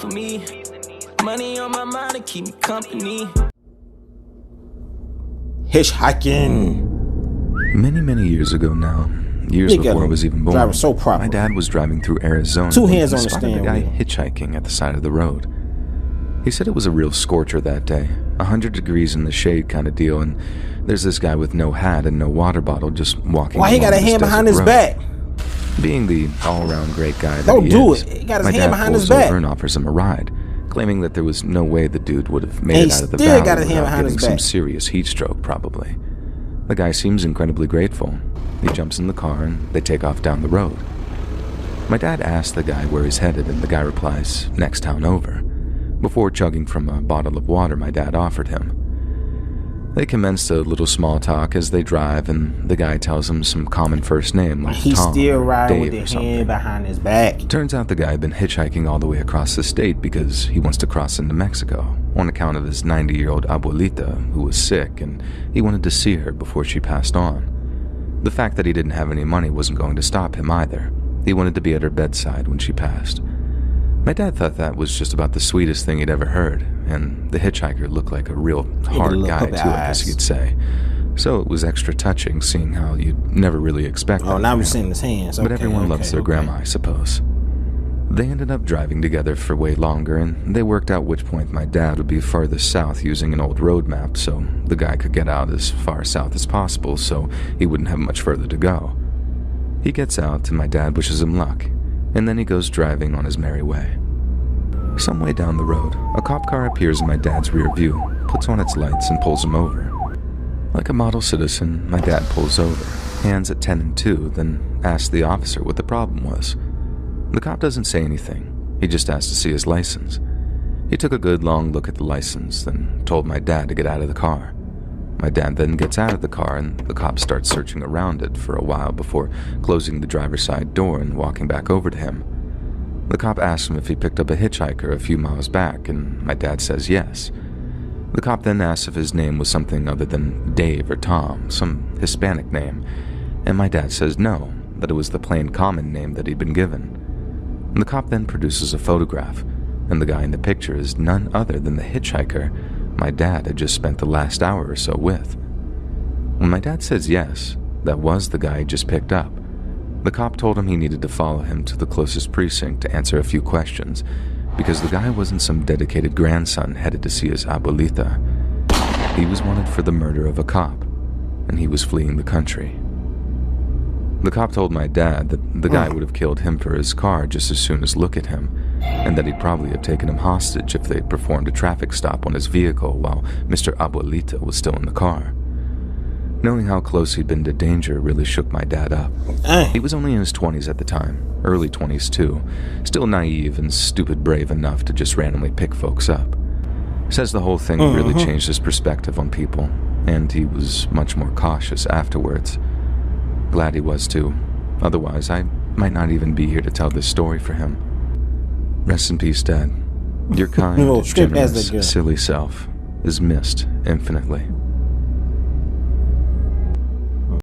for me. Money on my mind to keep me company. Hitchhiking. Many years ago now, years before I was even born, driving so proper. My dad was driving through Arizona. Two hands on the spotted a steering guy wheel. hitchhiking at the side of the road. He said it was a real scorcher that day, 100 degrees in the shade kind of deal, and there's this guy with no hat and no water bottle just walking. Why he got a hand behind his back? Being the all-around great guy that Don't he do is, it. He got his my hand dad behind his pulls back. over and offers him a ride, claiming that there was no way the dude would have made And it he out of the still valley got his hand without behind getting his some back. serious heat stroke, probably. The guy seems incredibly grateful. He jumps in the car and they take off down the road. My dad asks the guy where he's headed, and the guy replies, next town over, before chugging from a bottle of water my dad offered him. They commenced a little small talk as they drive, and the guy tells him some common first name like He's Tom still or riding Dave with or the something. hand behind his back. Turns out the guy had been hitchhiking all the way across the state because he wants to cross into Mexico on account of his 90-year-old abuelita who was sick, and he wanted to see her before she passed on. The fact that he didn't have any money wasn't going to stop him either. He wanted to be at her bedside when she passed. My dad thought that was just about the sweetest thing he'd ever heard, and the hitchhiker looked like a real hard guy too, I guess you'd say. So it was extra touching seeing how you'd never really expect that. Oh, now we're seeing his hands. But everyone loves their grandma, I suppose. They ended up driving together for way longer, and they worked out which point my dad would be farthest south using an old road map so the guy could get out as far south as possible so he wouldn't have much further to go. He gets out, and my dad wishes him luck, and then he goes driving on his merry way. Some way down the road, a cop car appears in my dad's rear view, puts on its lights, and pulls him over. Like a model citizen, my dad pulls over, hands at 10 and 2, then asks the officer what the problem was. The cop doesn't say anything. He just asked to see his license. He took a good long look at the license, then told my dad to get out of the car. My dad then gets out of the car, and the cop starts searching around it for a while before closing the driver's side door and walking back over to him. The cop asks him if he picked up a hitchhiker a few miles back, and my dad says yes. The cop then asks if his name was something other than Dave or Tom, some Hispanic name, and my dad says no, that it was the plain common name that he'd been given. The cop then produces a photograph, and the guy in the picture is none other than the hitchhiker my dad had just spent the last hour or so with. When my dad says yes, that was the guy he just picked up, the cop told him he needed to follow him to the closest precinct to answer a few questions, because the guy wasn't some dedicated grandson headed to see his abuelita. He was wanted for the murder of a cop, and he was fleeing the country. The cop told my dad that the guy would have killed him for his car just as soon as look at him, and that he'd probably have taken him hostage if they'd performed a traffic stop on his vehicle while Mr. Abuelita was still in the car. Knowing how close he'd been to danger really shook my dad up. He was only in his 20s at the time, early 20s too, still naive and stupid brave enough to just randomly pick folks up. Says the whole thing really changed his perspective on people, and he was much more cautious afterwards. Glad he was too. Otherwise, I might not even be here to tell this story for him. Rest in peace, Dad. Your kind, generous, silly self is missed infinitely.